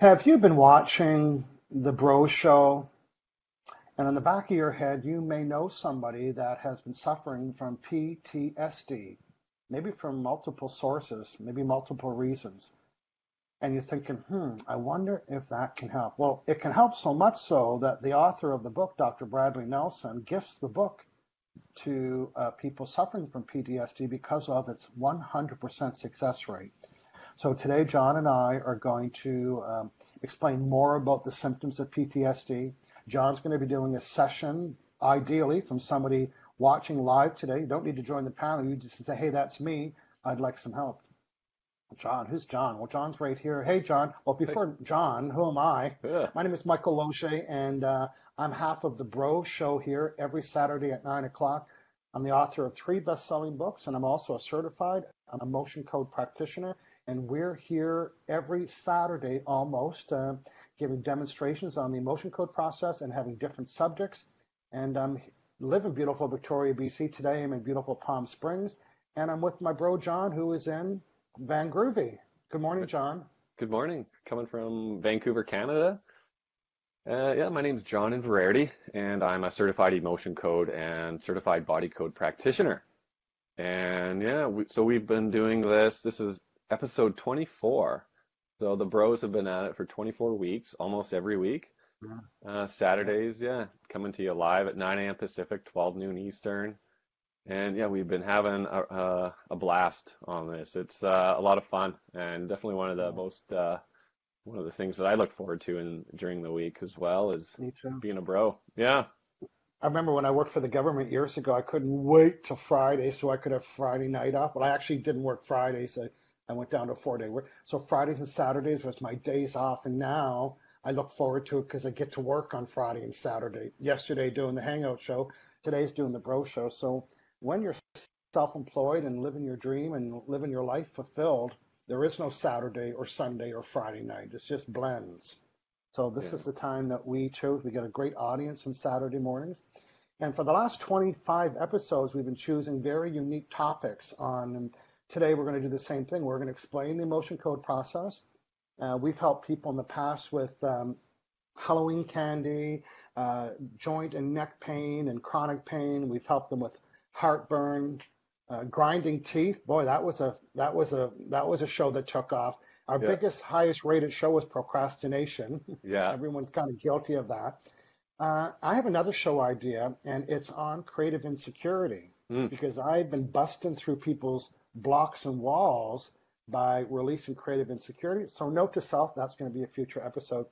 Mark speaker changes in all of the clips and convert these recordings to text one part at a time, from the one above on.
Speaker 1: Have you been watching The Bro Show? And in the back of your head, you may know somebody that has been suffering from PTSD, maybe from multiple sources, maybe multiple reasons. And you're thinking, I wonder if that can help. Well, it can help so much so that the author of the book, Dr. Bradley Nelson, gifts the book to people suffering from PTSD because of its 100% success rate. So today, John and I are going to explain more about the symptoms of PTSD. John's going to be doing a session, ideally, from somebody watching live today. You don't need to join the panel. You just say, hey, that's me. I'd like some help. John, who's John? Well, John's right here. Hey, John. Well,
Speaker 2: Hey,
Speaker 1: before John, who am I?
Speaker 2: yeah.
Speaker 1: My name is Michael Loche, and I'm half of the Bro Show here every Saturday at 9 o'clock. I'm the author of 3 best-selling books, and I'm also a certified emotion code practitioner. And we're here every Saturday almost, giving demonstrations on the emotion code process and having different subjects. And I live in beautiful Victoria, BC today. I'm in beautiful Palm Springs, and I'm with my bro John, who is in Van Groovy. Good morning, John.
Speaker 2: Good morning. Coming from Vancouver, Canada. Yeah, my name's John Inverarity, and I'm a certified emotion code and certified body code practitioner. And yeah, so we've been doing this. This is episode 24. So the bros have been at it for 24 weeks, almost every week.
Speaker 1: Yeah, yeah,
Speaker 2: Saturdays, yeah, coming to you live at 9 a.m. Pacific, 12 noon Eastern. And yeah, we've been having a blast on this. It's a lot of fun and definitely one of the
Speaker 1: yeah.
Speaker 2: most one of the things that I look forward to during the week as well is
Speaker 1: Me too.
Speaker 2: being a bro. Yeah,
Speaker 1: I remember when I worked for the government years ago, I couldn't wait till Friday so I could have Friday night off. Well, I actually didn't work Fridays. I went down to a 4-day work. So Fridays and Saturdays was my days off. And now I look forward to it because I get to work on Friday and Saturday. Yesterday doing the Hangout show. Today's doing the Bro show. So when you're self-employed and living your dream and living your life fulfilled, there is no Saturday or Sunday or Friday night. It's just blends. So this
Speaker 2: yeah,
Speaker 1: is the time that we chose. We got a great audience on Saturday mornings. And for the last 25 episodes, we've been choosing very unique topics on, and today we're going to do the same thing. We're going to explain the emotion code process. We've helped people in the past with Halloween candy, joint and neck pain and chronic pain. We've helped them with heartburn, grinding teeth. Boy, that was a show that took off. Our
Speaker 2: yeah,
Speaker 1: biggest, highest rated show was procrastination.
Speaker 2: yeah.
Speaker 1: Everyone's kind of guilty of that. I have another show idea, and it's on creative insecurity
Speaker 2: Mm,
Speaker 1: because I've been busting through people's blocks and walls by releasing creative insecurity. So, note to self, that's going to be a future episode.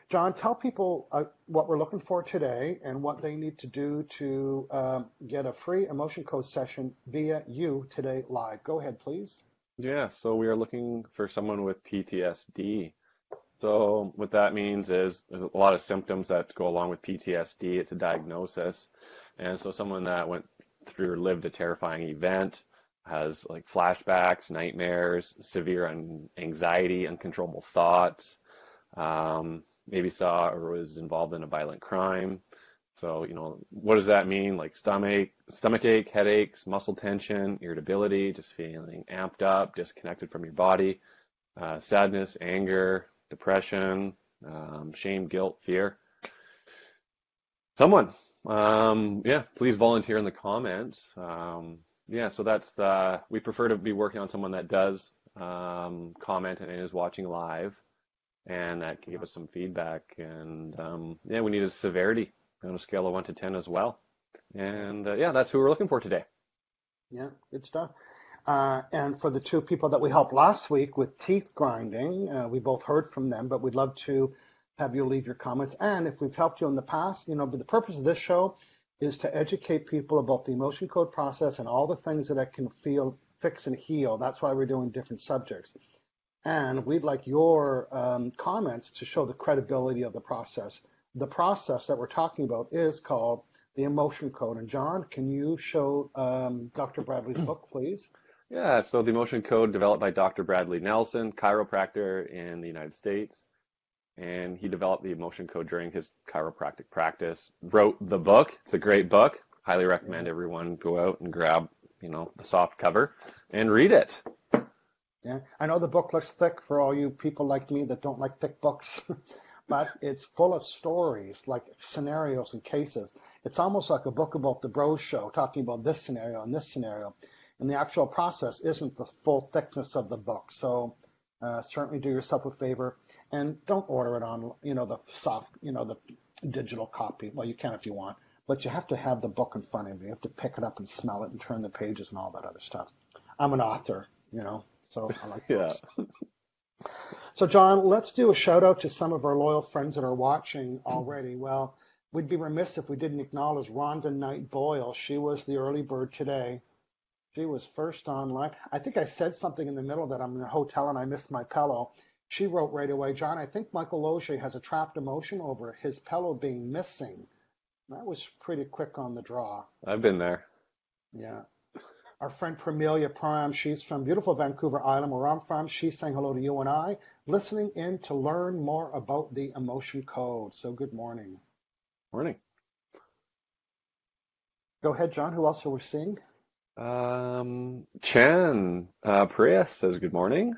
Speaker 1: John, tell people what we're looking for today and what they need to do to get a free emotion code session via you today live. Go ahead, please.
Speaker 2: yeah. So we are looking for someone with PTSD. So what that means is there's a lot of symptoms that go along with PTSD. It's a diagnosis. And so someone that went through or lived a terrifying event has like flashbacks, nightmares, severe anxiety, uncontrollable thoughts, maybe saw or was involved in a violent crime. So, what does that mean? Like stomach ache, headaches, muscle tension, irritability, just feeling amped up, disconnected from your body, sadness, anger, depression, shame, guilt, fear. Someone, yeah, please volunteer in the comments. Yeah, so we prefer to be working on someone that does comment and is watching live and that can give us some feedback. And yeah, we need a severity on a scale of 1 to 10 as well. And yeah, that's who we're looking for today.
Speaker 1: Yeah, good stuff. And for the 2 people that we helped last week with teeth grinding, we both heard from them, but we'd love to have you leave your comments. And if we've helped you in the past, but the purpose of this show is to educate people about the emotion code process and all the things that it can feel, fix, and heal. That's why we're doing different subjects. And we'd like your comments to show the credibility of the process. The process that we're talking about is called the emotion code. And John, can you show Dr. Bradley's book, please?
Speaker 2: Yeah, so the emotion code developed by Dr. Bradley Nelson, chiropractor in the United States. And he developed the emotion code during his chiropractic practice, wrote the book. It's a great book. Highly
Speaker 1: Yeah,
Speaker 2: recommend everyone go out and grab, the soft cover and read it.
Speaker 1: Yeah, I know the book looks thick for all you people like me that don't like thick books, but it's full of stories, like scenarios and cases. It's almost like a book about the bros show, talking about this scenario and this scenario. And the actual process isn't the full thickness of the book. So certainly do yourself a favor and don't order it on, the soft, the digital copy. Well, you can if you want, but you have to have the book in front of you. You have to pick it up and smell it and turn the pages and all that other stuff. I'm an author, so I like
Speaker 2: Yeah.
Speaker 1: books. So, John, let's do a shout out to some of our loyal friends that are watching already. Well, we'd be remiss if we didn't acknowledge Rhonda Knight Boyle. She was the early bird today. She was first online. I think I said something in the middle that I'm in a hotel and I missed my pillow. She wrote right away, John, I think Michael Loge has a trapped emotion over his pillow being missing. That was pretty quick on the draw.
Speaker 2: I've been there.
Speaker 1: Yeah. Our friend Pramelia Prime, she's from beautiful Vancouver Island, where I'm from. She's saying hello to you and I, listening in to learn more about the emotion code. So good morning.
Speaker 2: Morning.
Speaker 1: Go ahead, John. Who else are we seeing?
Speaker 2: Chan Priya says good morning.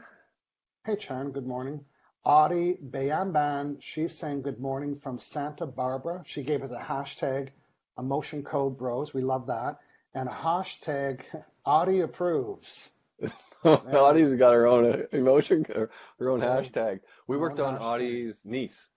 Speaker 1: Hey, Chan, good morning. Audie Bayamban, she's saying good morning from Santa Barbara. She gave us a hashtag, emotion code bros. We love that. And a hashtag, Audie approves.
Speaker 2: Audie's got her own emotion, her own
Speaker 1: Yeah,
Speaker 2: hashtag. We
Speaker 1: her own
Speaker 2: worked on
Speaker 1: hashtag.
Speaker 2: Audie's niece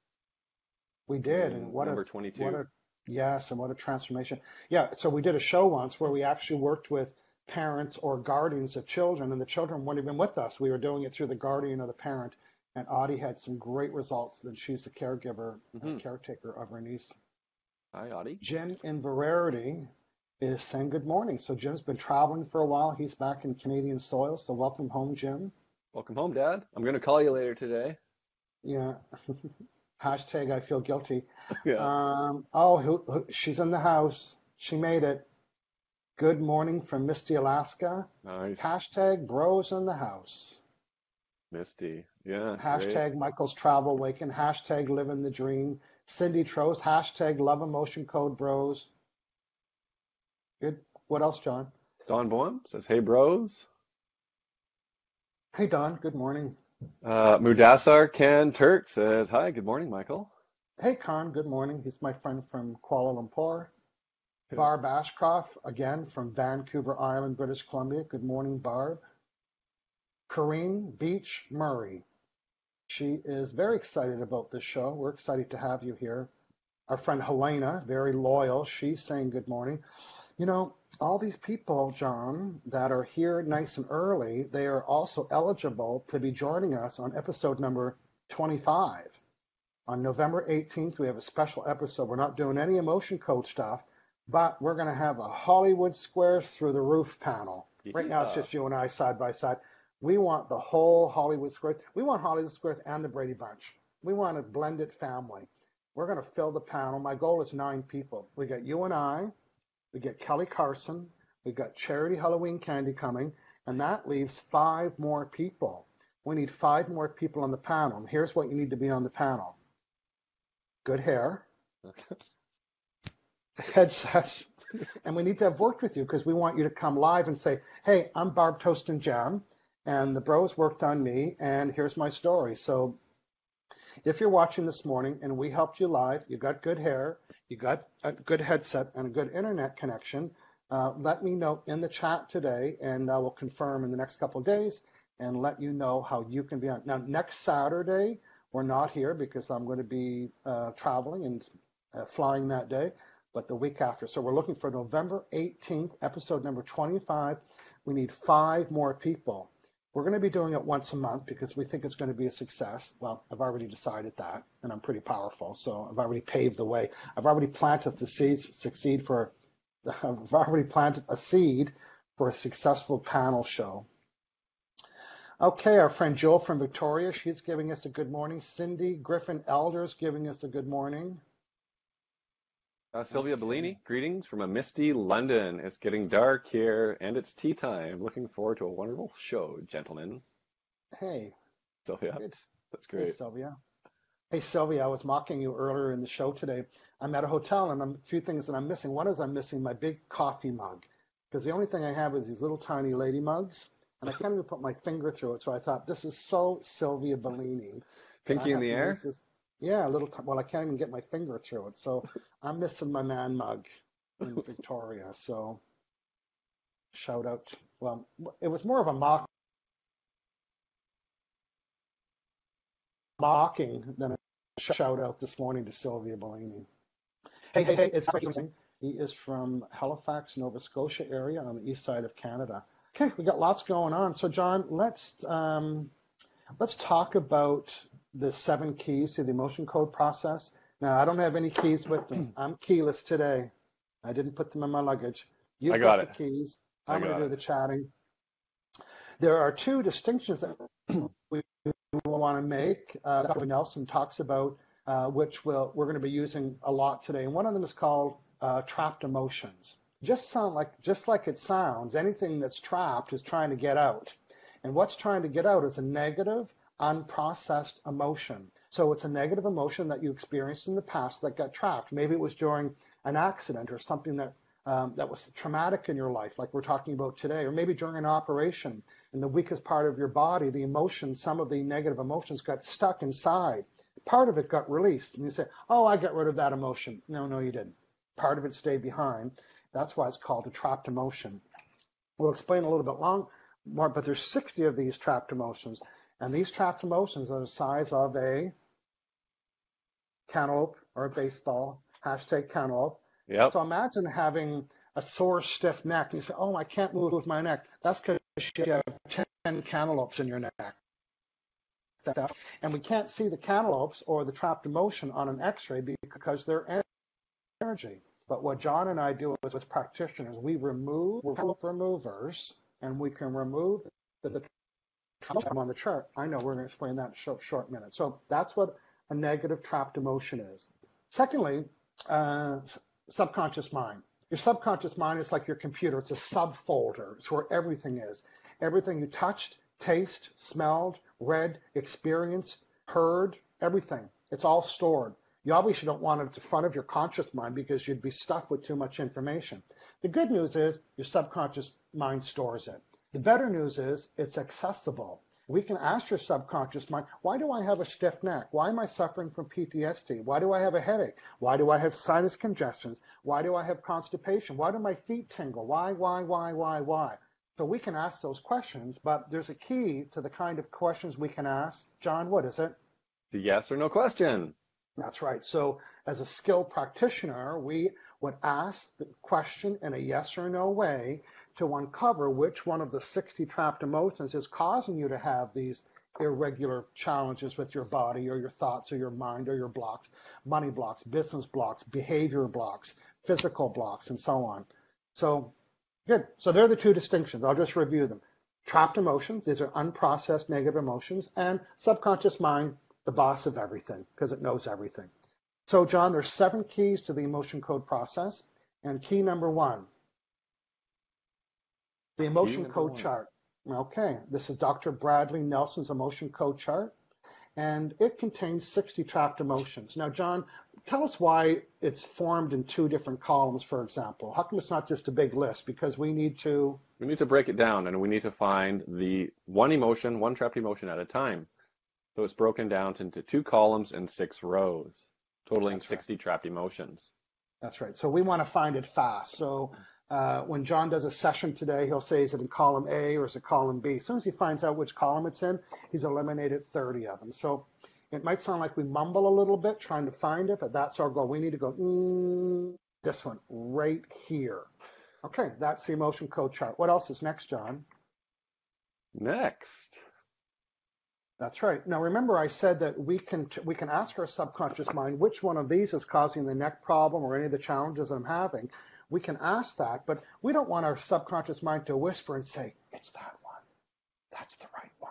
Speaker 1: We did, and
Speaker 2: in number 22.
Speaker 1: yes, and what a transformation. Yeah, so we did a show once where we actually worked with parents or guardians of children, and the children weren't even with us. We were doing it through the guardian or the parent, and Audie had some great results. Then she's the caregiver,
Speaker 2: Hmm.
Speaker 1: caretaker of her niece.
Speaker 2: Hi, Audie.
Speaker 1: Jim in Veracity is saying good morning. So Jim's been traveling for a while. He's back in Canadian soil, so welcome home, Jim.
Speaker 2: Welcome home, Dad. I'm going to call you later today.
Speaker 1: Yeah. Hashtag I feel guilty.
Speaker 2: Yeah.
Speaker 1: She's in the house. She made it. Good morning from Misty, Alaska.
Speaker 2: Nice.
Speaker 1: Hashtag bros in the house.
Speaker 2: Misty. Yeah, great.
Speaker 1: Hashtag Michael's Travel Waken. Hashtag living the dream. Cindy Trost. Hashtag love emotion code bros. Good. What else, John?
Speaker 2: Don Boehm says, hey, bros.
Speaker 1: Hey, Don. Good morning.
Speaker 2: Mudassar Can Turk says, hi, good morning, Michael.
Speaker 1: Hey, Khan. Good morning. He's my friend from Kuala Lumpur.
Speaker 2: Yeah.
Speaker 1: Barb Ashcroft, again from Vancouver Island, British Columbia. Good morning, Barb. Corrine Beach Murray. She is very excited about this show. We're excited to have you here. Our friend Helena, very loyal. She's saying good morning. All these people, John, that are here nice and early, they are also eligible to be joining us on episode number 25. On November 18th, we have a special episode. We're not doing any emotion code stuff, but we're going to have a Hollywood Squares through the roof panel. Right now, it's
Speaker 2: Yeah.
Speaker 1: just you and I side by side. We want the whole Hollywood Squares. We want Hollywood Squares and the Brady Bunch. We want a blended family. We're going to fill the panel. My goal is 9 people. We got you and I. We get Kelly Carson. We've got Charity Halloween Candy coming. And that leaves 5 more people. We need 5 more people on the panel. And here's what you need to be on the panel. Good hair, headsets, and we need to have worked with you because we want you to come live and say, hey, I'm Barb Toast and Jam, and the bros worked on me, and here's my story. So if you're watching this morning and we helped you live, you got good hair, you got a good headset and a good internet connection, let me know in the chat today, and I will confirm in the next couple of days and let you know how you can be on. Now, next Saturday, we're not here because I'm going to be traveling and flying that day, but the week after. So we're looking for November 18th, episode number 25. We need 5 more people. We're going to be doing it once a month because we think it's going to be a success. Well, I've already decided that, and I'm pretty powerful, so I've already paved the way. I've already planted the seeds, I've already planted a seed for a successful panel show. Okay, our friend Jill from Victoria, she's giving us a good morning. Cindy Griffin Elders giving us a good morning.
Speaker 2: Sylvia
Speaker 1: Okay.
Speaker 2: Bellini, greetings from a misty London. It's getting dark here and it's tea time. Looking forward to a wonderful show, gentlemen.
Speaker 1: Hey,
Speaker 2: Sylvia,
Speaker 1: good.
Speaker 2: that's
Speaker 1: Hey,
Speaker 2: great.
Speaker 1: Sylvia. Hey, Sylvia, I was mocking you earlier in the show today. I'm at a hotel and a few things that I'm missing. One is I'm missing my big coffee mug because the only thing I have is these little tiny lady mugs. and I can't even put my finger through it. So I thought, this is so Sylvia Bellini that I
Speaker 2: Pinky in
Speaker 1: have
Speaker 2: the
Speaker 1: to
Speaker 2: air?
Speaker 1: use this. Yeah, a little time. Well, I can't even get my finger through it. So I'm missing my man mug in Victoria. So shout out. Well, it was more of a mocking than a shout out this morning to Sylvia Bellini. Hey, it's he is from Halifax, Nova Scotia area on the east side of Canada. Okay, we got lots going on. So John, let's talk about the 7 keys to the emotion code process. Now, I don't have any keys with me. I'm keyless today. I didn't put them in my luggage.
Speaker 2: I
Speaker 1: You've
Speaker 2: got
Speaker 1: got
Speaker 2: it.
Speaker 1: the keys.
Speaker 2: I
Speaker 1: I'm going
Speaker 2: got
Speaker 1: to do
Speaker 2: it.
Speaker 1: the chatting. There are 2 distinctions that we want to make. Dr. Nelson talks about, which we're going to be using a lot today. And one of them is called trapped emotions. Just like it sounds, anything that's trapped is trying to get out. And what's trying to get out is a negative, unprocessed emotion. So it's a negative emotion that you experienced in the past that got trapped. Maybe it was during an accident or something that was traumatic in your life, like we're talking about today, or maybe during an operation in the weakest part of your body, the emotions, some of the negative emotions got stuck inside. Part of it got released. And you say, oh, I got rid of that emotion. No, you didn't. Part of it stayed behind. That's why it's called a trapped emotion. We'll explain a little bit more, but there's 60 of these trapped emotions. And these trapped emotions are the size of a cantaloupe or a baseball, hashtag cantaloupe.
Speaker 2: Yep.
Speaker 1: So imagine having a sore, stiff neck. And you say, oh, I can't move my neck. That's because you have 10 cantaloupes in your neck. And we can't see the cantaloupes or the trapped emotion on an x-ray because they're energy. But what John and I do as practitioners, we're cantaloupe removers, and we can remove the on the chart. I know we're going to explain that in a short minute. So that's what a negative trapped emotion is. Secondly, subconscious mind. Your subconscious mind is like your computer. It's a subfolder. It's where everything is. Everything you touched, taste, smelled, read, experienced, heard, everything. It's all stored. You obviously don't want it at the front of your conscious mind because you'd be stuck with too much information. The good news is your subconscious mind stores it. The better news is it's accessible. We can ask your subconscious mind, why do I have a stiff neck? Why am I suffering from PTSD? Why do I have a headache? Why do I have sinus congestions? Why do I have constipation? Why do my feet tingle? Why? So we can ask those questions, but there's a key to the kind of questions we can ask. John, what is it?
Speaker 2: The yes or no question.
Speaker 1: That's right. So as a skilled practitioner, we would ask the question in a yes or no way to uncover which one of the 60 trapped emotions is causing you to have these irregular challenges with your body or your thoughts or your mind or your blocks, money blocks, business blocks, behavior blocks, physical blocks, and so on. So good. So they're the 2 distinctions. I'll just review them. Trapped emotions, these are unprocessed negative emotions, and subconscious mind, the boss of everything, because it knows everything. So, John, there's 7 keys to the emotion code process, and key number 1, the emotion code chart. Okay, this is Dr. Bradley Nelson's emotion code chart, and it contains 60 trapped emotions. Now, John, tell us why it's formed in 2 different columns, for example. How come it's not just a big list? Because we need to
Speaker 2: break it down, and we need to find the one trapped emotion at a time. So it's broken down into 2 columns and 6 rows, totaling 60 trapped emotions.
Speaker 1: That's right. So we want to find it fast. So when John does a session today, he'll say, is it in column A or is it column B? As soon as he finds out which column it's in, he's eliminated 30 of them. So it might sound like we mumble a little bit trying to find it, but that's our goal. We need to go, this one right here. Okay, that's the emotion code chart. What else is next, John?
Speaker 2: Next.
Speaker 1: That's right. Now, remember I said that we can ask our subconscious mind which one of these is causing the neck problem or any of the challenges I'm having. We can ask that, but we don't want our subconscious mind to whisper and say, it's that one. That's the right one.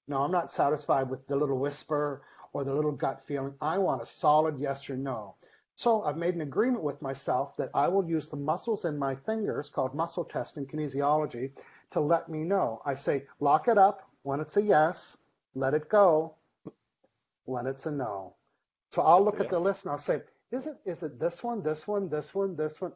Speaker 1: No, I'm not satisfied with the little whisper or the little gut feeling. I want a solid yes or no. So I've made an agreement with myself that I will use the muscles in my fingers, called muscle testing, kinesiology, to let me know. I say, lock it up when it's a yes. Let it go when it's a no. So I'll look at the list and I'll say, is it this one, this one, this one, this one?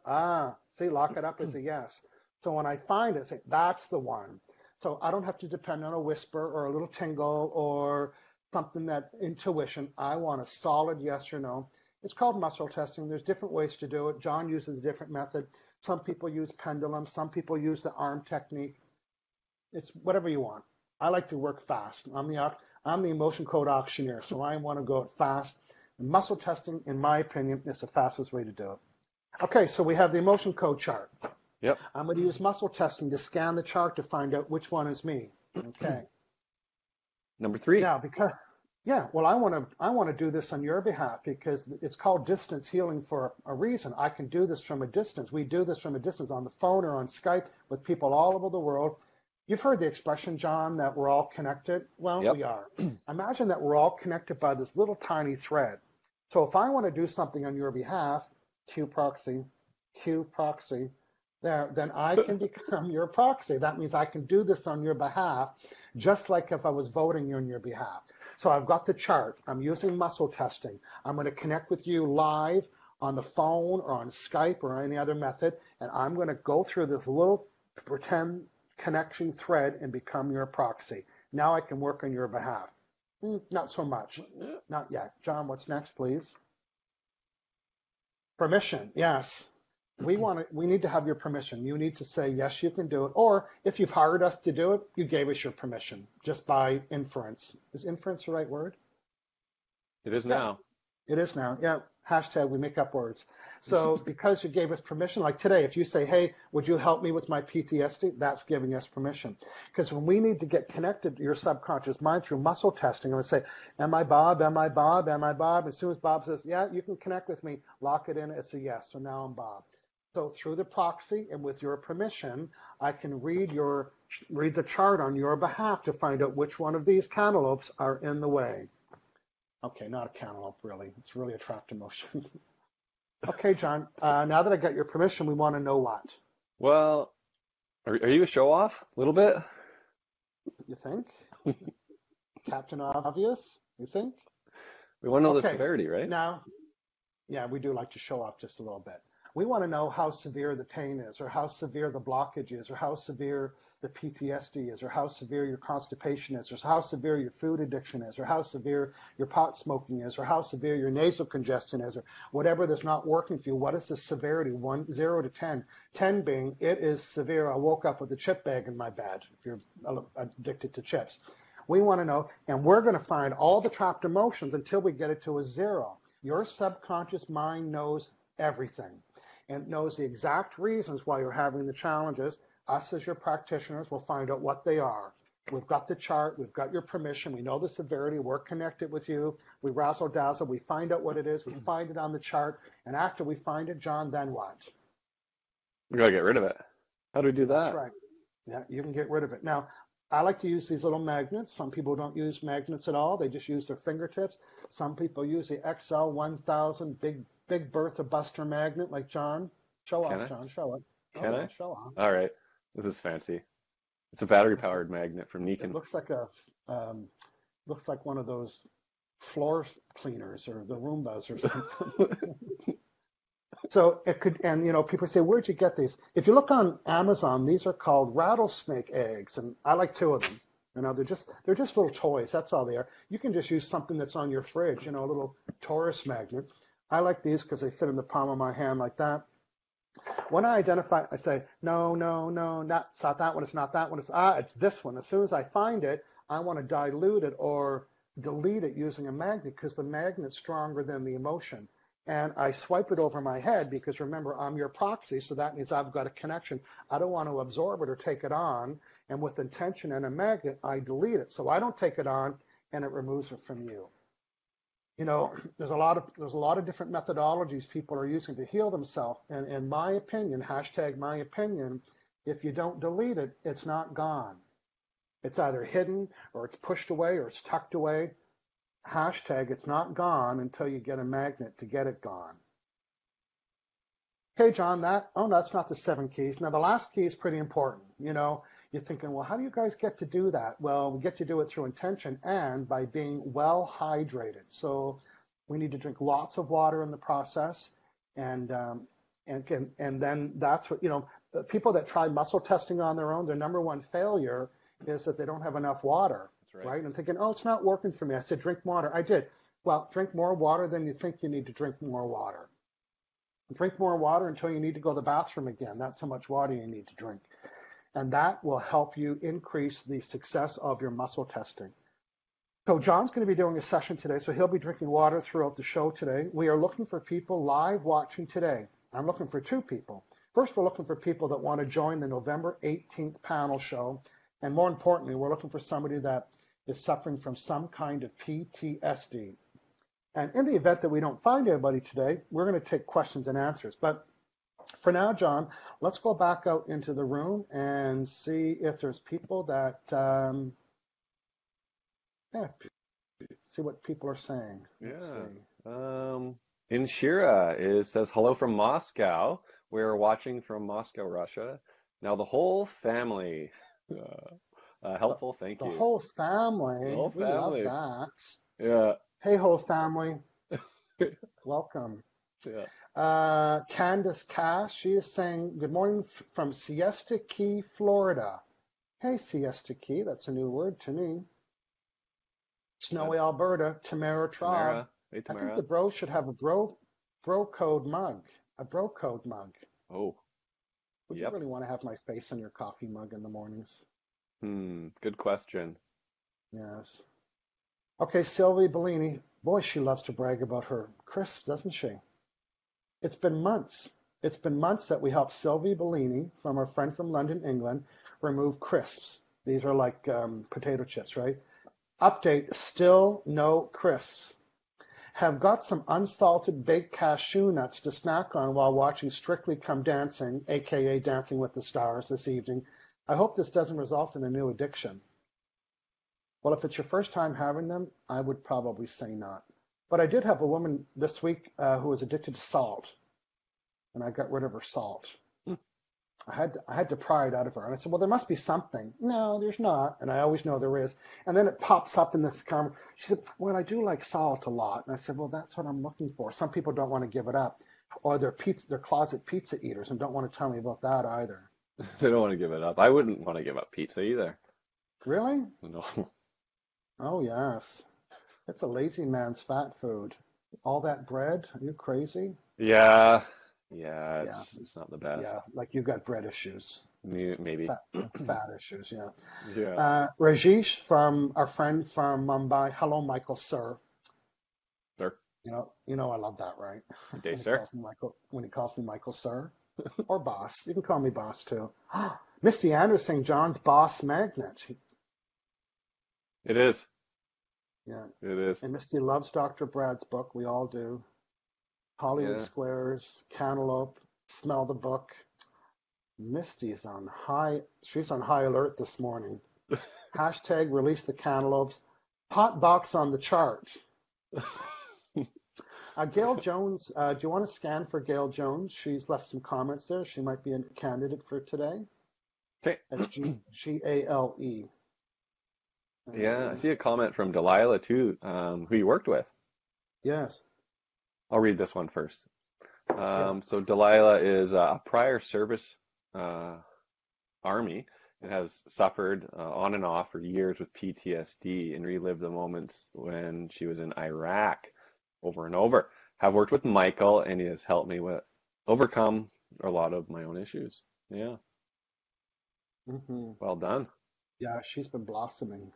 Speaker 1: See, lock it up as a yes. So when I find it, say, that's the one. So I don't have to depend on a whisper or a little tingle or something that intuition. I want a solid yes or no. It's called muscle testing. There's different ways to do it. John uses a different method. Some people use pendulum. Some people use the arm technique. It's whatever you want. I like to work fast. I'm the emotion code auctioneer, so I want to go fast. And muscle testing, in my opinion, is the fastest way to do it. Okay, so we have the emotion code chart.
Speaker 2: Yep.
Speaker 1: I'm going to use muscle testing to scan the chart to find out which one is me. Okay.
Speaker 2: Number 3.
Speaker 1: Now, well, I want to do this on your behalf because it's called distance healing for a reason. I can do this from a distance. We do this from a distance on the phone or on Skype with people all over the world. You've heard the expression, John, that we're all connected. Well,
Speaker 2: Yep.
Speaker 1: We are. Imagine that we're all connected by this little tiny thread. So if I want to do something on your behalf, Q proxy, then I can become your proxy. That means I can do this on your behalf, just like if I was voting on your behalf. So I've got the chart. I'm using muscle testing. I'm going to connect with you live on the phone or on Skype or any other method, and I'm going to go through this little pretend connection thread and become your proxy. Now I can work on your behalf. Not so much. Not yet. John, what's next, please? Permission. Yes. We need to have your permission. You need to say, yes, you can do it. Or if you've hired us to do it, you gave us your permission just by inference. Is inference the right word?
Speaker 2: It is now.
Speaker 1: It is now. Yeah. Hashtag we make up words. So because you gave us permission, like today, if you say, hey, would you help me with my PTSD? That's giving us permission. Because when we need to get connected to your subconscious mind through muscle testing, I'm going to say, am I Bob? Am I Bob? Am I Bob? As soon as Bob says, yeah, you can connect with me, lock it in. It's a yes. So now I'm Bob. So through the proxy and with your permission, I can read the chart on your behalf to find out which one of these cantaloupes are in the way. Okay, not a cantaloupe, really. It's really a trapped emotion. Okay, John, now that I got your permission, we want to know what?
Speaker 2: Well, are you a show-off a little bit?
Speaker 1: You think? Captain Obvious, you think?
Speaker 2: We want to know the severity, right?
Speaker 1: Now, yeah, we do like to show off just a little bit. We want to know how severe the pain is, or how severe the blockage is, or how severe the PTSD is, or how severe your constipation is, or how severe your food addiction is, or how severe your pot smoking is, or how severe your nasal congestion is, or whatever that's not working for you. What is the severity? 0 to 10. 10 being, it is severe. I woke up with a chip bag in my bed, if you're addicted to chips. We want to know, and we're going to find all the trapped emotions until we get it to a 0. Your subconscious mind knows everything and knows the exact reasons why you're having the challenges. Us as your practitioners will find out what they are. We've got the chart, we've got your permission, we know the severity, we're connected with you, we razzle dazzle, we find out what it is, we find it on the chart, and after we find it, John, then what?
Speaker 2: We gotta get rid of it. How do we do that?
Speaker 1: That's right. Yeah, you can get rid of it. Now, I like to use these little magnets. Some people don't use magnets at all. They just use their fingertips. Some people use the XL 1000 Big Bertha Buster magnet like John. Show off, John. Show it.
Speaker 2: Can I?
Speaker 1: Show off.
Speaker 2: All right. This is fancy. It's a battery-powered magnet from Nikon.
Speaker 1: It looks like one of those floor cleaners or the Roombas or something. So it could, and people say, where'd you get these? If you look on Amazon, these are called rattlesnake eggs, and I like 2 of them. They're just little toys. That's all they are. You can just use something that's on your fridge, a little Taurus magnet. I like these because they fit in the palm of my hand like that. When I identify, I say, no, it's not that one, it's not that one, it's this one. As soon as I find it, I want to dilute it or delete it using a magnet because the magnet's stronger than the emotion. And I swipe it over my head because remember, I'm your proxy, so that means I've got a connection. I don't want to absorb it or take it on. And with intention and a magnet, I delete it. So I don't take it on and it removes it from you. There's a lot of different methodologies people are using to heal themselves. And in my opinion, hashtag my opinion, if you don't delete it, it's not gone. It's either hidden or it's pushed away or it's tucked away. Hashtag it's not gone until you get a magnet to get it gone. Okay, John, that's not the 7 keys. Now, the last key is pretty important. You're thinking, well, how do you guys get to do that? Well, we get to do it through intention and by being well hydrated. So we need to drink lots of water in the process. And then that's what, people that try muscle testing on their own, their number one failure is that they don't have enough water,
Speaker 2: That's right.
Speaker 1: right? And thinking, oh, it's not working for me. I said, drink water. I did. Well, drink more water than you think you need to drink more water. Drink more water until you need to go to the bathroom again. That's how much water you need to drink. And that will help you increase the success of your muscle testing. So John's going to be doing a session today, so he'll be drinking water throughout the show today. We are looking for people live watching today. I'm looking for 2 people. First, we're looking for people that want to join the November 18th panel show. And more importantly, we're looking for somebody that is suffering from some kind of PTSD. And in the event that we don't find anybody today, we're going to take questions and answers. But for now, John, let's go back out into the room and see if there's people that, see what people are saying. Let's see.
Speaker 2: Inshira says, hello from Moscow. We're watching from Moscow, Russia. Now the whole family. Helpful, thank you.
Speaker 1: The whole family.
Speaker 2: The whole family.
Speaker 1: We love that.
Speaker 2: Yeah.
Speaker 1: Hey, whole family. Welcome.
Speaker 2: Yeah.
Speaker 1: Candace Cass, she is saying, good morning from Siesta Key, Florida. Hey, Siesta Key, that's a new word to me. Snowy Alberta, Tamara Traub.
Speaker 2: Tamara. Hey, Tamara.
Speaker 1: I think the bro should have a bro code mug. A bro code mug.
Speaker 2: Oh.
Speaker 1: Would you really want to have my face on your coffee mug in the mornings?
Speaker 2: Good question.
Speaker 1: Yes. Okay, Sylvie Bellini. Boy, she loves to brag about her crisps, doesn't she? It's been months. It's been months that we helped Sylvie Bellini, from our friend from London, England, remove crisps. These are like potato chips, right? Update, still no crisps. Have got some unsalted baked cashew nuts to snack on while watching Strictly Come Dancing, aka Dancing with the Stars, this evening. I hope this doesn't result in a new addiction. Well, if it's your first time having them, I would probably say not. But I did have a woman this week who was addicted to salt, and I got rid of her salt. I had to pry it out of her. And I said, well, there must be something. No, there's not. And I always know there is. And then it pops up in this conversation. She said, well, I do like salt a lot. And I said, well, that's what I'm looking for. Some people don't want to give it up. Or they're closet pizza eaters and don't want to tell me about that either.
Speaker 2: They don't want to give it up. I wouldn't want to give up pizza either.
Speaker 1: Really?
Speaker 2: No.
Speaker 1: Oh, yes. It's a lazy man's fat food. All that bread? Are you crazy?
Speaker 2: Yeah. Yeah, it's not the best.
Speaker 1: Yeah, like you got bread issues.
Speaker 2: Maybe.
Speaker 1: Fat issues, yeah.
Speaker 2: Yeah.
Speaker 1: Rajesh, from our friend from Mumbai. Hello, Michael, sir.
Speaker 2: Sir.
Speaker 1: You know I love that, right?
Speaker 2: Good day, sir.
Speaker 1: When he calls me Michael, sir. Or boss. You can call me boss, too. Misty Anderson, John's boss magnet.
Speaker 2: It is.
Speaker 1: Yeah.
Speaker 2: It is.
Speaker 1: And Misty loves Dr. Brad's book. We all do. Hollywood Squares, Cantaloupe, smell the book. Misty's she's on high alert this morning. Hashtag release the cantaloupes. Hot box on the chart. Gail Jones, do you want to scan for Gail Jones? She's left some comments there. She might be a candidate for today.
Speaker 2: Okay.
Speaker 1: That's Gale.
Speaker 2: Yeah, I see a comment from Delilah too, who you worked with.
Speaker 1: Yes.
Speaker 2: I'll read this one first. So Delilah is a prior service Army and has suffered on and off for years with PTSD and relived the moments when she was in Iraq over and over. Have worked with Michael, and he has helped me overcome a lot of my own issues. Yeah.
Speaker 1: Mm-hmm.
Speaker 2: Well done.
Speaker 1: Yeah, she's been blossoming.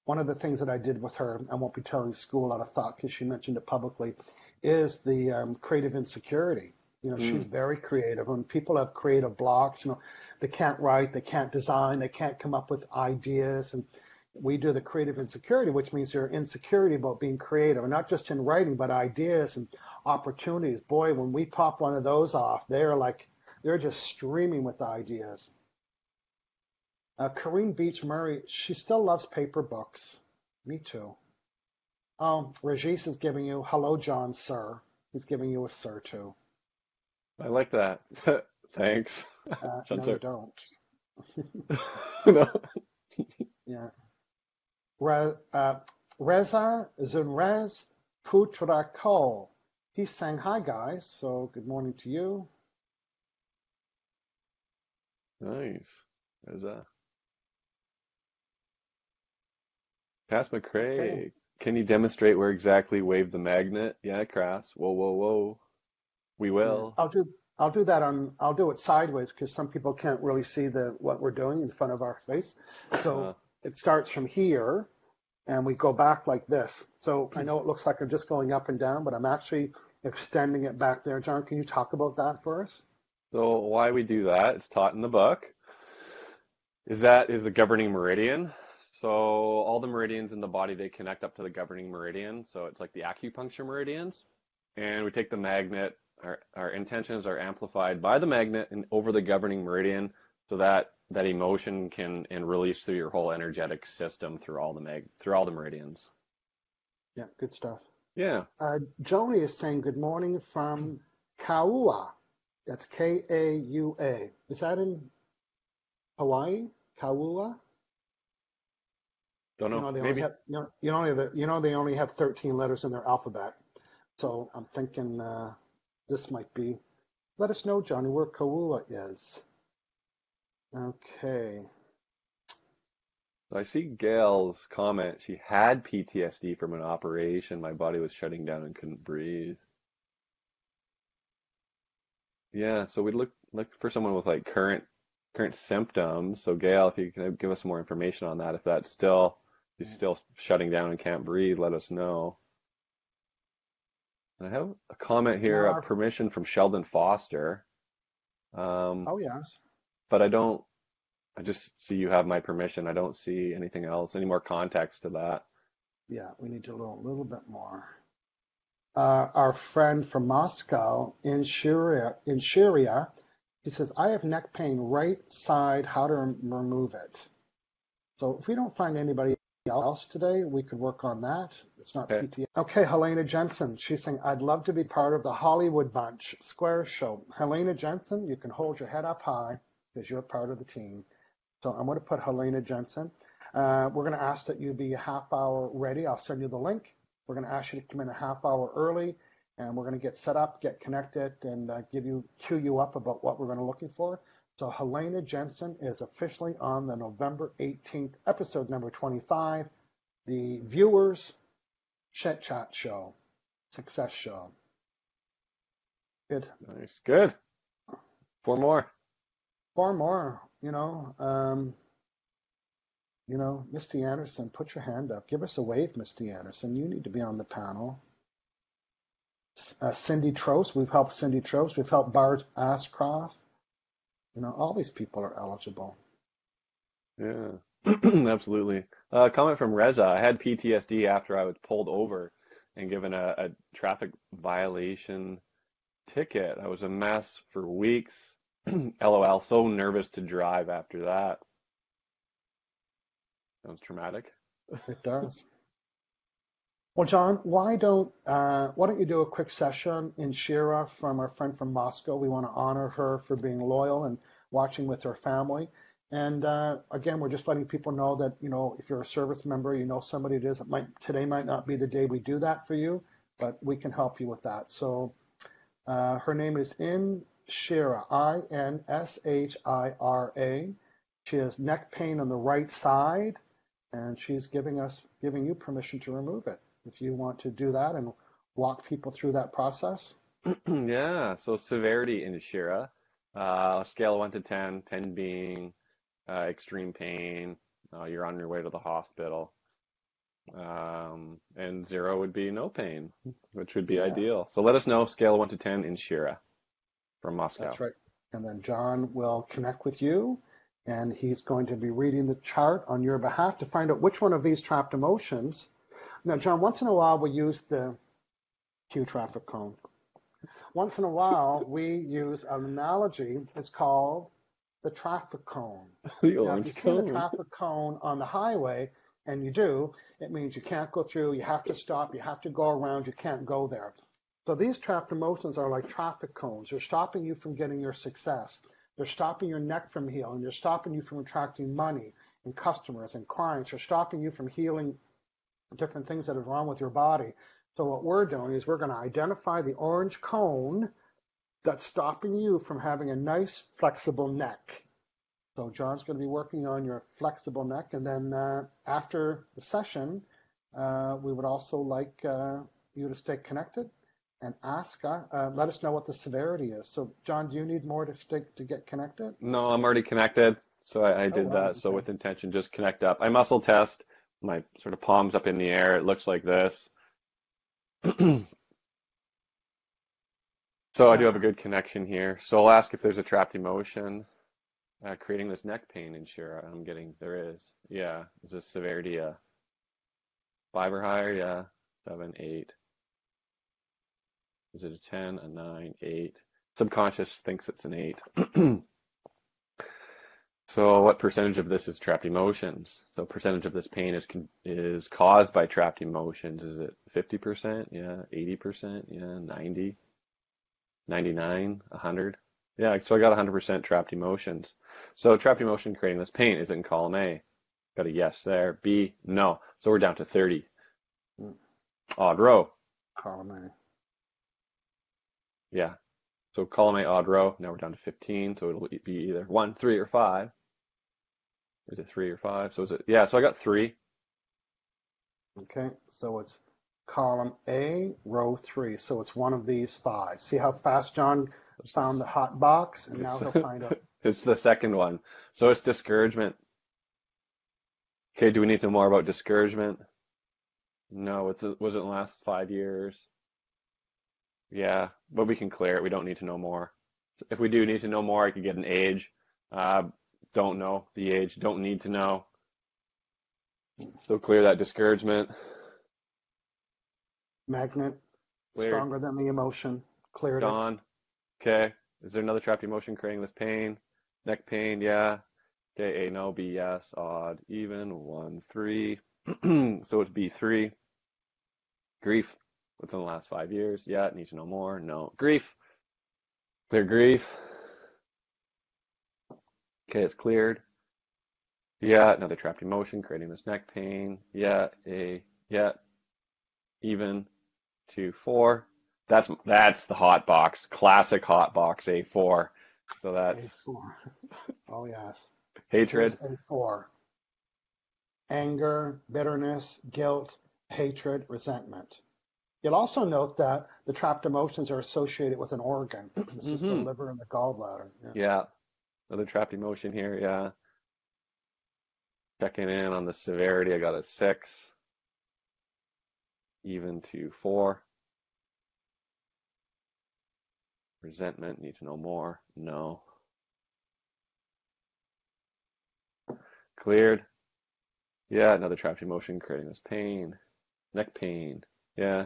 Speaker 1: One of the things that I did with her, I won't be telling school out of thought because she mentioned it publicly, is the creative insecurity. She's very creative. When people have creative blocks, they can't write, they can't design, they can't come up with ideas. And we do the creative insecurity, which means your insecurity about being creative, and not just in writing, but ideas and opportunities. Boy, when we pop one of those off, they're just streaming with ideas. Kareem Beach Murray, she still loves paper books. Me too. Regis is giving you, hello, John, sir. He's giving you a sir, too.
Speaker 2: I like that. Thanks.
Speaker 1: No, you don't.
Speaker 2: No.
Speaker 1: Yeah. Reza Zunrez Putrakol. He's saying hi, guys. So good morning to you.
Speaker 2: Nice. Reza. Pass
Speaker 1: Okay.
Speaker 2: McCrae. Can you demonstrate where exactly wave the magnet? Yeah, Crass. Whoa, whoa, whoa. We
Speaker 1: Yeah.
Speaker 2: will.
Speaker 1: I'll do that I'll do it sideways because some people can't really see what we're doing in front of our face.
Speaker 2: Uh,
Speaker 1: So it starts from here and we go back like this. So I know it looks like I'm just going up and down, but I'm actually extending it back there. John, can you talk about that for us?
Speaker 2: so why we do that, it's taught in the book, is the governing meridian. So all the meridians in the body, they connect up to the governing meridian. So it's like the acupuncture meridians. And we take the magnet, our intentions are amplified by the magnet and over the governing meridian so that that emotion can and release through your whole energetic system through through all the meridians.
Speaker 1: Yeah, good stuff.
Speaker 2: Yeah.
Speaker 1: Joni is saying good morning from Kaua. That's Kaua. Is that in Hawaii? Kaua?
Speaker 2: Don't
Speaker 1: You
Speaker 2: know.
Speaker 1: know they only
Speaker 2: Maybe.
Speaker 1: have they only have 13 letters in their alphabet. So I'm thinking this might be. Let us know, Johnny, where Kaua is. Okay.
Speaker 2: I see Gail's comment. She had PTSD from an operation. My body was shutting down and couldn't breathe. Yeah, so we look for someone with like current symptoms. So Gail, if you can give us more information on that, if that's still he's still shutting down and can't breathe, let us know. And I have a comment
Speaker 1: Now
Speaker 2: here, a
Speaker 1: our
Speaker 2: permission from Sheldon Foster. Um,
Speaker 1: oh yes.
Speaker 2: but I just see you have my permission. I don't see anything else, any more context to that.
Speaker 1: Yeah, we need to do a little bit more. Our friend from Moscow in Syria, he says, I have neck pain right side, how to remove it. So if we don't find anybody else today, we could work on that. It's not
Speaker 2: Okay.
Speaker 1: PTA. Okay, Helena Jensen. She's saying, I'd love to be part of the Hollywood Bunch Square Show. Helena Jensen, you can hold your head up high because you're part of the team. So I'm going to put Helena Jensen. We're going to ask that you be a half hour ready. I'll send you the link. We're going to ask you to come in a half hour early, and we're going to get set up, get connected, and cue you up about what we're going to looking for. So Helena Jensen is officially on the November 18th episode number 25, the Viewers Chit Chat Show, Success Show. Good.
Speaker 2: Nice. Good. Four more.
Speaker 1: Four more, Misty Anderson, put your hand up. Give us a wave, Misty Anderson. You need to be on the panel. Cindy Trost, we've helped Cindy Trost. We've helped Bart Ashcroft. All these people are eligible.
Speaker 2: Yeah, absolutely. Comment from Reza. I had PTSD after I was pulled over and given a traffic violation ticket. I was a mess for weeks. LOL, so nervous to drive after that. Sounds traumatic.
Speaker 1: It does. Well, John, why don't you do a quick session in Shira from our friend from Moscow? We want to honor her for being loyal and watching with her family. And again, we're just letting people know that, if you're a service member, somebody it is. Today might not be the day we do that for you, but we can help you with that. So her name is Inshira, Inshira. She has neck pain on the right side, and she's giving you permission to remove it. If you want to do that and walk people through that process.
Speaker 2: Yeah, so severity in Shira, scale of 1 to 10, 10 being extreme pain, you're on your way to the hospital. And 0 would be no pain, which would be
Speaker 1: Yeah,
Speaker 2: ideal. So let us know, scale of 1 to 10 in Shira from Moscow.
Speaker 1: that's right. And then John will connect with you, and he's going to be reading the chart on your behalf to find out which one of these trapped emotions. Now, John, once in a while we use the Q traffic cone. Once in a while we use an analogy. It's called the traffic cone.
Speaker 2: The
Speaker 1: Now, if you
Speaker 2: orange
Speaker 1: see the
Speaker 2: cone.
Speaker 1: traffic cone on the highway, and you do, it means you can't go through, you have to stop, you have to go around, you can't go there. So these trapped emotions are like traffic cones. They're stopping you from getting your success. They're stopping your neck from healing. They're stopping you from attracting money and customers and clients. They're stopping you from healing different things that are wrong with your body. So what we're doing is we're going to identify the orange cone that's stopping you from having a nice flexible neck. So John's going to be working on your flexible neck, and then after the session, we would also like you to stay connected and let us know what the severity is. So John, do you need more to get connected?
Speaker 2: No, I'm already connected. So I
Speaker 1: Oh
Speaker 2: did
Speaker 1: wow,
Speaker 2: that. So
Speaker 1: okay.
Speaker 2: with intention, just connect up. I muscle test, my sort of palms up in the air. It looks like this. So I do have a
Speaker 1: Yeah,
Speaker 2: good connection here. So I'll ask if there's a trapped emotion creating this neck pain in Shira. I'm getting, there is. Yeah. Is this severity 5 or higher? Yeah. 7, 8. Is it a 10, a 9, 8? Subconscious thinks it's an 8. So what percentage of this is trapped emotions? So percentage of this pain is caused by trapped emotions. Is it 50%? Yeah. 80%? Yeah. 90? 99? 100? Yeah. So I got 100% trapped emotions. So trapped emotion creating this pain is it in column A. Got a yes there. B, no. So we're down to 30.
Speaker 1: mm,
Speaker 2: Odd row.
Speaker 1: column A.
Speaker 2: Yeah. So column A, odd row. Now we're down to 15. So it'll be either 1, 3, or 5. Is it 3 or 5? So is it? Yeah. So I got 3.
Speaker 1: Okay, so it's column A, row 3. So it's one of these 5. See how fast John
Speaker 2: It's
Speaker 1: found
Speaker 2: this.
Speaker 1: the hot box, and now
Speaker 2: It's,
Speaker 1: he'll kind of.
Speaker 2: it's the second one. So it's discouragement. Okay. Do we need to know more about discouragement? No. Was it in the last 5 years? Yeah. But we can clear it. We don't need to know more. If we do need to know more, I could get an age. Uh, don't know the age. Don't need to know. So clear that discouragement.
Speaker 1: Magnet,
Speaker 2: Cleared.
Speaker 1: stronger than the emotion, cleared it.
Speaker 2: Dawn. Okay. Is there another trapped emotion creating this pain? Neck pain, yeah. Okay, A, no, B, yes, odd, even, 1, 3. So it's B3. Grief. Within the last 5 years? Yeah. Need to know more? No. Grief. Clear grief. Okay, it's cleared. Yeah. Another trapped emotion creating this neck pain. Yeah. A. Yeah. Even. 2, 4. That's the hot box. Classic hot box A4. So that's
Speaker 1: A4. Oh, yes. Here's
Speaker 2: hatred.
Speaker 1: A4. Anger, bitterness, guilt, hatred, resentment. You'll also note that the trapped emotions are associated with an organ. This is the
Speaker 2: Hmm.
Speaker 1: liver and the gallbladder. Yeah.
Speaker 2: Yeah. Another trapped emotion here. Yeah. Checking in on the severity. I got a 6. Even to 4. Resentment. Need to know more. No. Cleared. Yeah. Another trapped emotion creating this pain. Neck pain. Yeah.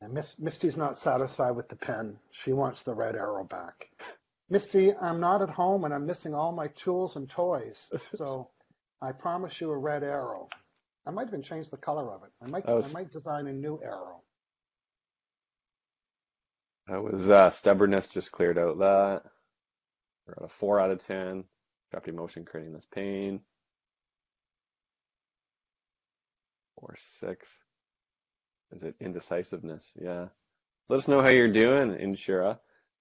Speaker 1: And Misty's not satisfied with the pen. She wants the red arrow back. Misty, I'm not at home and I'm missing all my tools and toys. So I promise you a red arrow. I might even change the color of it.
Speaker 2: I
Speaker 1: I
Speaker 2: was
Speaker 1: might design a new arrow.
Speaker 2: stubbornness just cleared out that. We're at a 4 out of 10. Trapped emotion creating this pain. 4, 6. Is it indecisiveness? Yeah. Let us know how you're doing, Inshira.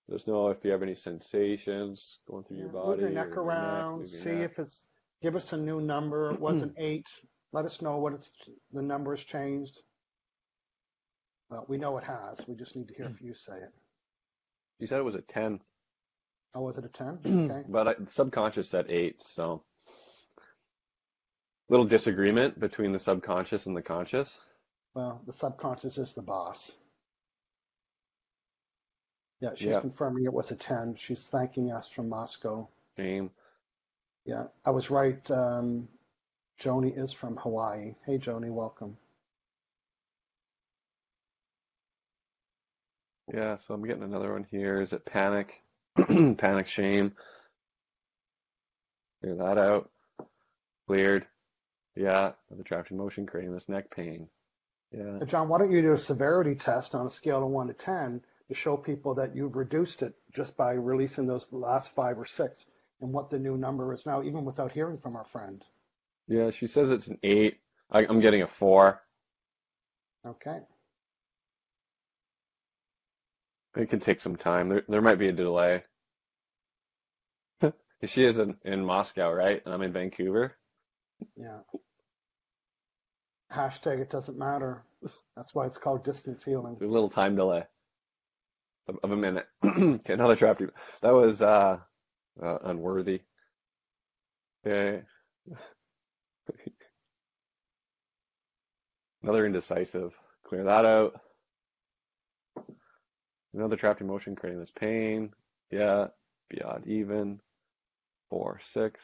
Speaker 2: Let us know if you have any sensations going through your
Speaker 1: Yeah, move your
Speaker 2: body or
Speaker 1: neck
Speaker 2: in your neck.
Speaker 1: around,
Speaker 2: Move your
Speaker 1: see
Speaker 2: neck.
Speaker 1: if it's, give us a new number. It was an 8. Let us know what the number has changed. Well, we know it has. We just need to hear if you say it.
Speaker 2: You said it was a 10,
Speaker 1: Oh, was it a 10? Okay.
Speaker 2: but subconscious said 8, so little disagreement between the subconscious and the conscious.
Speaker 1: Well, the subconscious is the boss. Yeah, she's
Speaker 2: Yeah,
Speaker 1: confirming it was a 10. She's thanking us from Moscow.
Speaker 2: shame.
Speaker 1: Yeah, I was right. Joni is from Hawaii. Hey, Joni, welcome.
Speaker 2: Yeah, so I'm getting another one here. Is it panic? Panic, shame. Clear that out. Cleared. Yeah, another trapped emotion creating this neck pain. Yeah.
Speaker 1: John, why don't you do a severity test on a scale of 1 to 10 to show people that you've reduced it just by releasing those last 5 or 6 and what the new number is now, even without hearing from our friend.
Speaker 2: Yeah, she says it's an 8. I'm getting a 4.
Speaker 1: Okay.
Speaker 2: It can take some time. There might be a delay. She is in Moscow, right? And I'm in Vancouver.
Speaker 1: Yeah. Hashtag it doesn't matter. That's why it's called distance healing.
Speaker 2: There's a little time delay of a minute. Okay, another chapter. That was unworthy. Okay, another indecisive. Clear that out. Another trapped emotion creating this pain. Yeah, be odd even. 4, 6.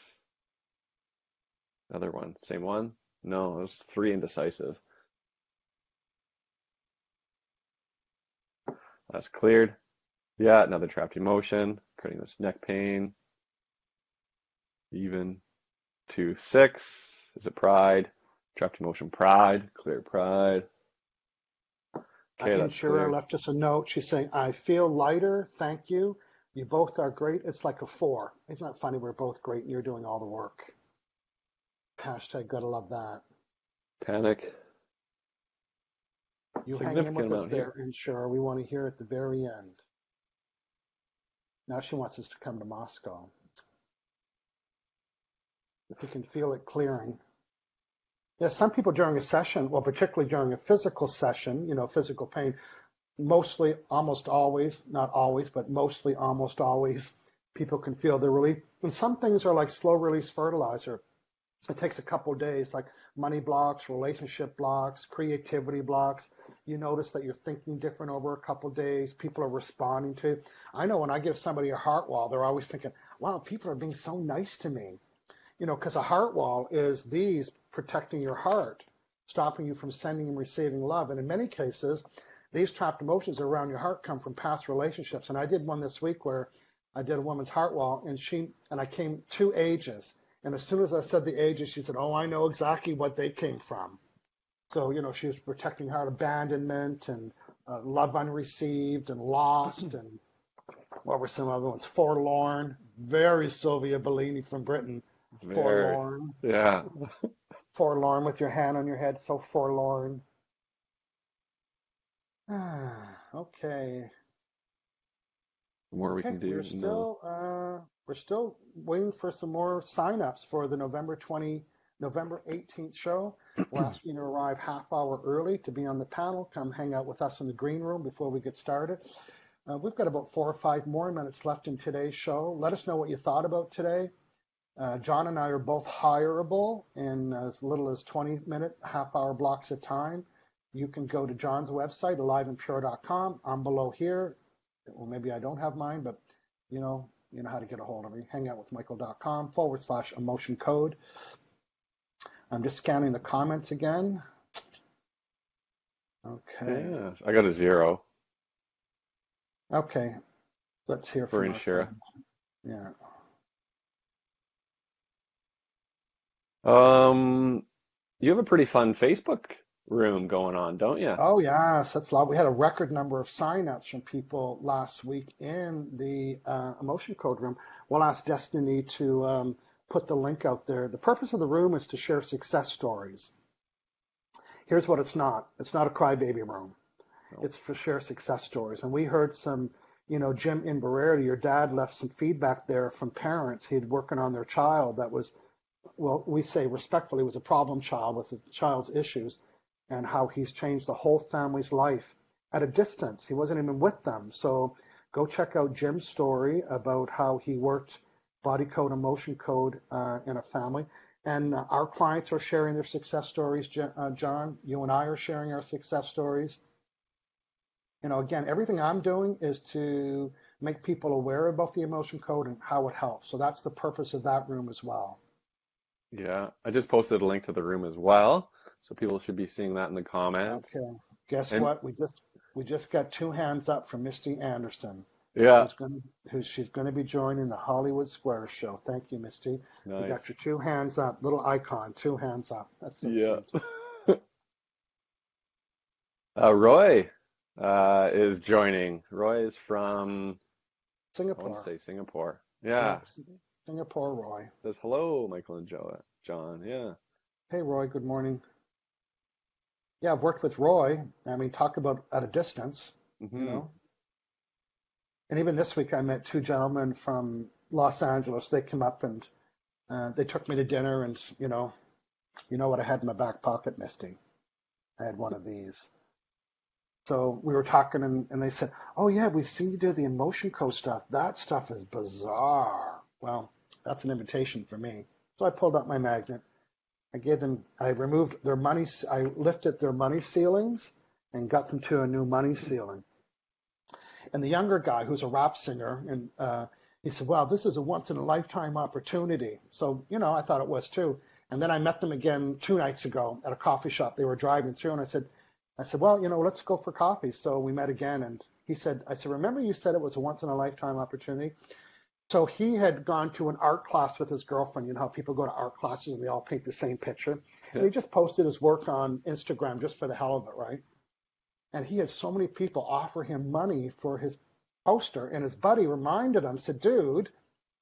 Speaker 2: Another one. Same one? No, it was 3 indecisive. That's cleared. Yeah, another trapped emotion creating this neck pain. Even. 2, 6. Is it pride? Trapped emotion, pride. Clear pride. Okay, that's
Speaker 1: Insurer
Speaker 2: cleared.
Speaker 1: left us a note. She's saying, I feel lighter. Thank you. You both are great. It's like a 4. Isn't that funny? We're both great and you're doing all the work. Hashtag gotta love that.
Speaker 2: Panic.
Speaker 1: You hang in
Speaker 2: Significant
Speaker 1: with us
Speaker 2: amount
Speaker 1: there,
Speaker 2: here.
Speaker 1: Insurer. We want to hear at the very end. Now she wants us to come to Moscow. If you can feel it clearing. Yeah, some people during a session, well, particularly during a physical session, physical pain, mostly, almost always, not always, but mostly, almost always, people can feel the relief. And some things are like slow release fertilizer. It takes a couple of days, like money blocks, relationship blocks, creativity blocks. You notice that you're thinking different over a couple of days. People are responding to. I know when I give somebody a heart wall, they're always thinking, wow, people are being so nice to me. Because a heart wall is these protecting your heart, stopping you from sending and receiving love. And in many cases, these trapped emotions around your heart come from past relationships. And I did one this week where I did a woman's heart wall, and I came 2 ages. And as soon as I said the ages, she said, oh, I know exactly what they came from. So, she was protecting heart abandonment and love unreceived and lost. And what were some other ones? Forlorn. Very Sylvia Bellini from Britain.
Speaker 2: Very.
Speaker 1: Forlorn.
Speaker 2: Yeah.
Speaker 1: Forlorn with your hand on your head, so forlorn. Okay.
Speaker 2: The more we
Speaker 1: Okay,
Speaker 2: can do. No.
Speaker 1: we're still waiting for some more signups for the November 18th show. We're asking you to arrive half hour early to be on the panel. Come hang out with us in the green room before we get started. We've got about 4 or 5 more minutes left in today's show. Let us know what you thought about today. John and I are both hireable in as little as 20-minute, half-hour blocks of time. You can go to John's website, aliveandpure.com. I'm below here. Well, maybe I don't have mine, but you know how to get a hold of me. HangoutWithMichael.com/emotion code. I'm just scanning the comments again. Okay.
Speaker 2: Yeah. I got a 0
Speaker 1: Okay. Let's hear
Speaker 2: for
Speaker 1: from our
Speaker 2: Inshira.
Speaker 1: friends. Yeah.
Speaker 2: You have a pretty fun Facebook room going on, don't you?
Speaker 1: Oh, yes, that's a lot. We had a record number of signups from people last week in the emotion code room. We'll ask Destiny to put the link out there. The purpose of the room is to share success stories. Here's what it's not. It's not a crybaby room.
Speaker 2: No.
Speaker 1: It's for share success stories. And we heard some, Jim in Barrera, your dad left some feedback there from parents. He'd working on their child that was, well, we say respectfully, was a problem child with his child's issues, and how he's changed the whole family's life at a distance. He wasn't even with them. So go check out Jim's story about how he worked body code, emotion code in a family. And our clients are sharing their success stories. John, you and I are sharing our success stories. Again, everything I'm doing is to make people aware about the emotion code and how it helps. So that's the purpose of that room as well.
Speaker 2: Yeah, I just posted a link to the room as well, so people should be seeing that in the comments.
Speaker 1: Okay. Guess
Speaker 2: And
Speaker 1: what? We just got 2 hands up from Misty Anderson,
Speaker 2: yeah,
Speaker 1: she's gonna be joining the Hollywood Square show. Thank you, Misty. We
Speaker 2: nice.
Speaker 1: got your 2 hands up, little icon, 2 hands up. That's so
Speaker 2: Yeah.
Speaker 1: cute.
Speaker 2: Roy is joining. Roy is from, I want
Speaker 1: Singapore.
Speaker 2: to say Singapore.
Speaker 1: Yeah,
Speaker 2: Yeah.
Speaker 1: Singapore, Roy.
Speaker 2: Says hello, Michael and John. Yeah.
Speaker 1: Hey, Roy. Good morning. Yeah, I've worked with Roy. I mean, talk about at a distance,
Speaker 2: Hmm.
Speaker 1: And even this week, I met 2 gentlemen from Los Angeles. They came up and they took me to dinner, and you know what I had in my back pocket, Misty? I had one of these. So we were talking, and they said, "Oh yeah, we've seen you do the emotion code stuff. That stuff is bizarre." Well, that's an invitation for me. So I pulled up my magnet. I removed their money, I lifted their money ceilings and got them to a new money ceiling. And the younger guy, who's a rap singer, and he said, "Wow, this is a once in a lifetime opportunity." So, I thought it was too. And then I met them again 2 nights ago at a coffee shop. They were driving through, and I said, "Well, let's go for coffee." So we met again, and I said, "Remember you said it was a once in a lifetime opportunity?" So he had gone to an art class with his girlfriend. You know how people go to art classes and they all paint the same picture. And he just posted his work on Instagram just for the hell of it, right? And he had so many people offer him money for his poster. And his buddy reminded him, said, "Dude,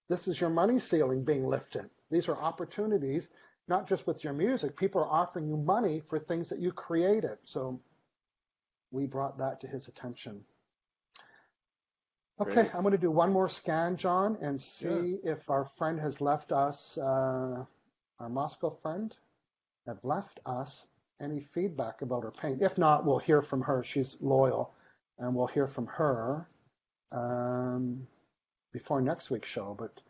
Speaker 1: this is your money ceiling being lifted. These are opportunities, not just with your music. People are offering you money for things that you created." So we brought that to his attention. Okay,
Speaker 2: Great.
Speaker 1: I'm going to do one more scan, John, and see if our friend has left us, our Moscow friend, have left us any feedback about her paint. If not, we'll hear from her. She's loyal, and we'll hear from her before next week's show. But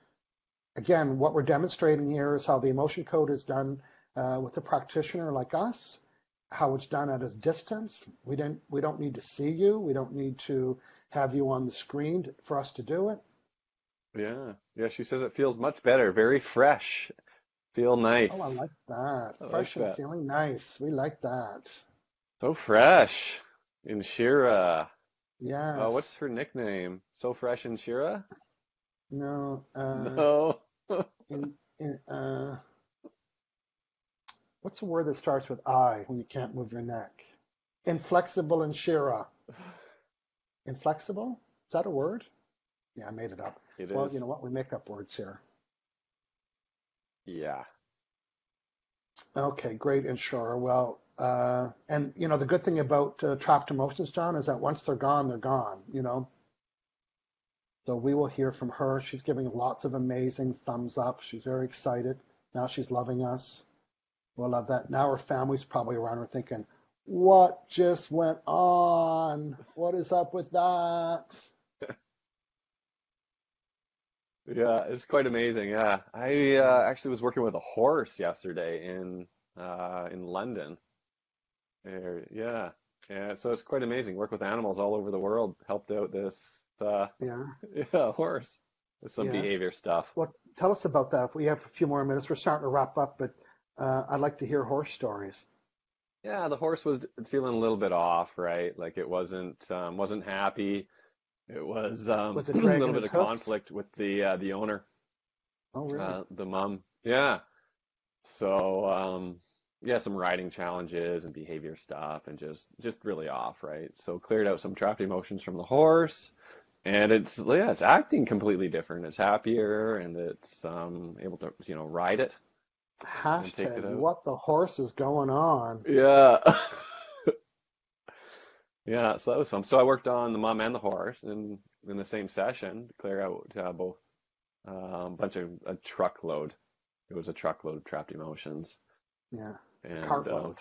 Speaker 1: again, what we're demonstrating here is how the emotion code is done with a practitioner like us, how it's done at a distance. We don't need to see you. We don't need to have you on the screen for us to do it.
Speaker 2: Yeah, she says it feels much better, very fresh, feel nice.
Speaker 1: Oh, I like that.
Speaker 2: I
Speaker 1: Fresh
Speaker 2: like
Speaker 1: and
Speaker 2: that.
Speaker 1: feeling nice. We like that.
Speaker 2: So fresh. Inshira. What's
Speaker 1: Yes.
Speaker 2: her nickname? So fresh Inshira?
Speaker 1: No.
Speaker 2: No.
Speaker 1: In what's a word that starts with I when you can't move your neck? Inflexible and Shira. Inflexible? Is that a word? Yeah, I made it up.
Speaker 2: It
Speaker 1: Well,
Speaker 2: is.
Speaker 1: you know what? We make up words here.
Speaker 2: Yeah.
Speaker 1: Okay, great, Inshira. Well, and the good thing about trapped emotions, John, is that once they're gone, they're gone. So we will hear from her. She's giving lots of amazing thumbs up. She's very excited. Now she's loving us. We'll love that. Now her family's probably around her thinking, "What just went on? What is up with that?"
Speaker 2: Yeah, it's quite amazing. Yeah. I
Speaker 1: Yeah.
Speaker 2: actually was working with a horse yesterday in London. Yeah. Yeah, so it's quite amazing. Work with animals all over the world. Helped out this
Speaker 1: Yeah.
Speaker 2: yeah, horse with some
Speaker 1: Yes.
Speaker 2: behavior stuff.
Speaker 1: Well, tell us about that. If we have a few more minutes, we're starting to wrap up, but I'd like to hear horse stories.
Speaker 2: Yeah, the horse was feeling a little bit off, right? Like it wasn't happy. It was
Speaker 1: Was it
Speaker 2: a little
Speaker 1: dragging
Speaker 2: bit
Speaker 1: its
Speaker 2: of
Speaker 1: hoofs?
Speaker 2: conflict with the owner,
Speaker 1: Oh, really?
Speaker 2: the mom. Yeah. So yeah, some riding challenges and behavior stuff and just really off, right? So cleared out some trapped emotions from the horse. And it's acting completely different. It's happier and it's able to, ride it and take
Speaker 1: Hashtag
Speaker 2: it out.
Speaker 1: what the horse is going on.
Speaker 2: Yeah. Yeah, so that was fun. So I worked on the mom and the horse in the same session to clear out both bunch of a truckload. It was a truckload of trapped emotions.
Speaker 1: Yeah.
Speaker 2: And
Speaker 1: Cartload.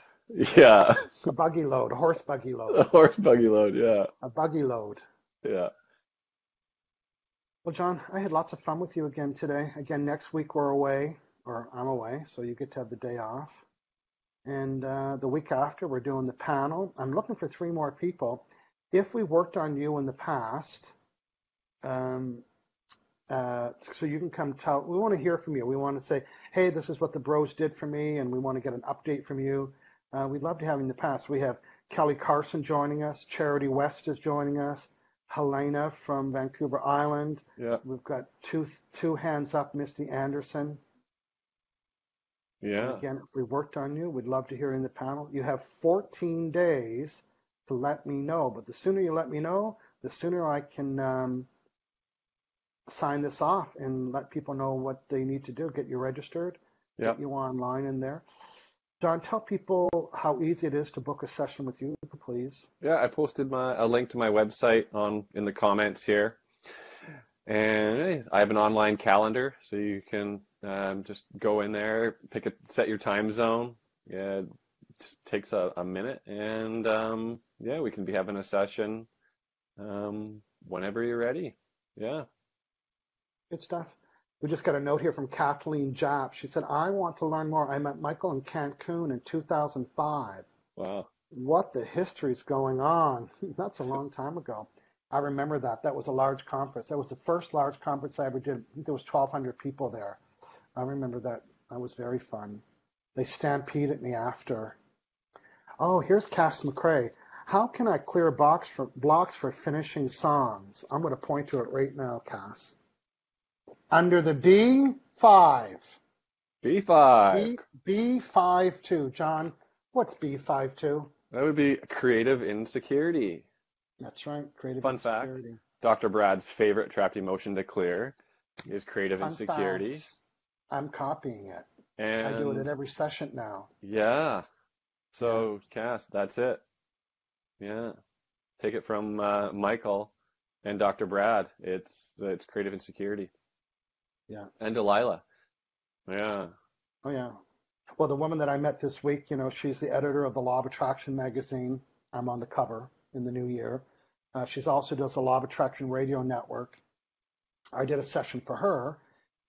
Speaker 2: yeah,
Speaker 1: A buggy load, a horse buggy
Speaker 2: a
Speaker 1: load,
Speaker 2: horse buggy load. Yeah,
Speaker 1: a buggy load.
Speaker 2: yeah.
Speaker 1: Well, John, I had lots of fun with you again today. Again, next week we're away, or I'm away, so you get to have the day off. And the week after, we're doing the panel. I'm looking for 3 more people. If we worked on you in the past, um, so you can come tell, we want to hear from you. We want to say, "Hey, this is what the bros did for me," and we want to get an update from you. We'd love to have you in the past. We have Kelly Carson joining us. Charity West is joining us. Helena from Vancouver Island.
Speaker 2: Yeah,
Speaker 1: We've got two hands up, Misty Anderson. And
Speaker 2: yeah,
Speaker 1: again, if we worked on you, we'd love to hear you in the panel. You have 14 days to let me know, but the sooner you let me know, the sooner I can sign this off and let people know what they need to do. Get you registered,
Speaker 2: yeah,
Speaker 1: get you online in there. John, tell people how easy it is to book a session with you, please.
Speaker 2: yeah. I posted a link to my website in the comments here. And I have an online calendar, so you can just go in there, set your time zone. Yeah, it just takes a minute, and yeah, we can be having a session whenever you're ready. Yeah.
Speaker 1: Good stuff. We just got a note here from Kathleen Japp. She said, I want to learn more. I met Michael in Cancun in 2005.
Speaker 2: Wow.
Speaker 1: What the history's going on? That's a long time ago. I remember that. That was a large conference. That was the first large conference I ever did. I think there was 1,200 people there. I remember that. That was very fun. They stampeded me after. Oh, here's Cass McCrae. How can I clear blocks for finishing songs? I'm going to point to it right now, Cass. Under the B5.
Speaker 2: B5.
Speaker 1: B52. John, what's B52?
Speaker 2: That would be creative insecurity.
Speaker 1: That's right, creative
Speaker 2: Fun fact,
Speaker 1: insecurity.
Speaker 2: Dr. Brad's favorite trapped emotion to clear is creative
Speaker 1: Fun
Speaker 2: insecurity.
Speaker 1: facts. I'm copying it.
Speaker 2: And
Speaker 1: I do it at every session now.
Speaker 2: yeah. So,
Speaker 1: Yeah.
Speaker 2: Cass, that's it. Yeah. Take it from Michael and Dr. Brad. It's creative insecurity.
Speaker 1: Yeah.
Speaker 2: And Delilah. Yeah.
Speaker 1: Oh, yeah. Well, the woman that I met this week, she's the editor of the Law of Attraction magazine. I'm on the cover in the new year. She's also does the Law of Attraction radio network. I did a session for her,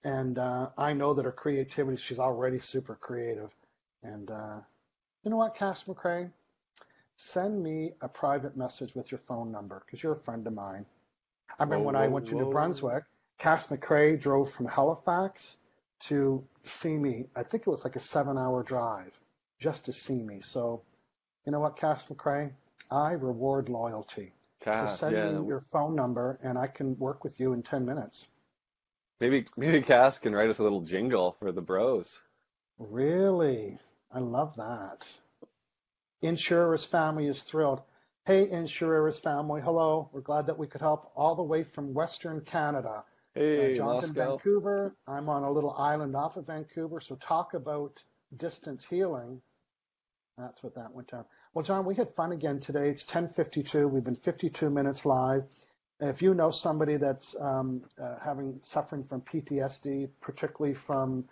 Speaker 1: and I know that her creativity, she's already super creative. And you know what, Cass McCrae? Send me a private message with your phone number, because you're a friend of mine. I remember when I went to New Brunswick, Cass McCrae drove from Halifax to see me. I think it was like a 7-hour drive just to see me. So, you know what, Cass McCrae? I reward loyalty. Just
Speaker 2: Cass,
Speaker 1: send
Speaker 2: yeah.
Speaker 1: me your phone number, and I can work with you in 10 minutes.
Speaker 2: Maybe Cass can write us a little jingle for the bros.
Speaker 1: Really? I love that. Insurers family is thrilled. Hey, Insurers family, hello. We're glad that we could help all the way from Western Canada.
Speaker 2: Hey,
Speaker 1: John's in
Speaker 2: Moscow.
Speaker 1: Vancouver. I'm on a little island off of Vancouver. So talk about distance healing. That's what that went down. Well, John, we had fun again today. It's 10:52. We've been 52 minutes live. If you know somebody that's suffering from PTSD, particularly from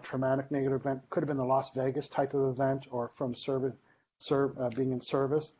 Speaker 1: traumatic negative event, could have been the Las Vegas type of event, or from being in service,